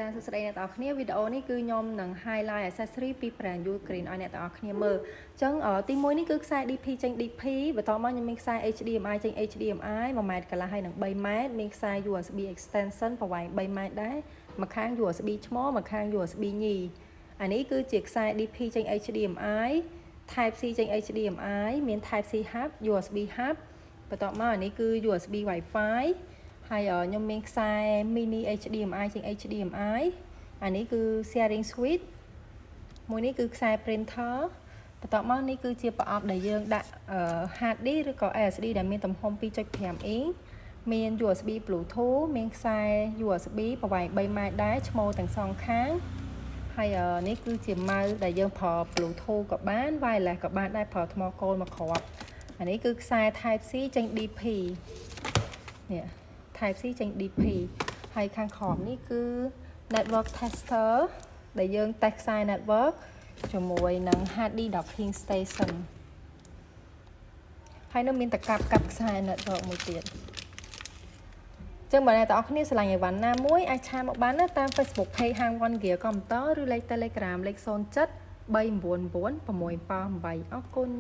ចាសួស្តីអ្នកទាំងអស់គ្នាវីដេអូនេះគឺខ្ញុំនឹង highlight accessory ពី brand Ugreen ឲ្យអ្នកទាំងអស់គ្នាមើលអញ្ចឹងទី1នេះគឺខ្សែ DP ចេញ DP បន្តមកខ្ញុំមានខ្សែ HDMI ចេញ HDMI 1ម៉ែត្រកន្លះហើយនឹង3ម៉ែត្រមានខ្សែ USB extension ប្រវែង3ម៉ែត្រដែរមួយខាង USB ឆ្មោះមួយខាង USB ញីអានេះគឺជាខ្សែ DP ចេញ HDMI Type C ចេញ HDMI មាន Type C hub USB hub បន្តមកអានេះគឺ USB Wi-Fi ហើយខ្ញុំមានខ្សែ mini HDMI ជាង HDMI អានេះគឺ sharing switch មួយនេះគឺខ្សែ printer បន្តមកនេះគឺជាប្រអប់ដែលយើងដាក់hard disk ឬក៏ SSD ដែលមានទំហំ 2.5 អ៊ីងមាន USB Bluetooth មានខ្សែ USB ប្រវែង3ម៉ែត្រដែរឈ្មោះទាំងសងខាងហើយនេះគឺជា mouse ដែលយើងប្រើ Bluetooth ក៏បាន wireless ក៏បានដែរប្រើថ្មគោលមកគ្រាប់អានេះគឺខ្សែ Type C ចេញ DP នេះType C ចេញ DP ហើយខាងក្រោមនេះគឺ network tester ដែលយើង test ខ្សែ network ជាមួយនឹង hard disk docking station ហើយនៅមានតកាប់កាប់ខ្សែ network មួយទៀតចឹងបើអ្នកទាំងអស់គ្នាស្រឡាញ់អីវ៉ាន់ណាមួយអាចឆាតមកបានណាតាម Facebook page ហាង One Gear Computer ឬលេខ Telegram លេខ 07 399 688អរគុណ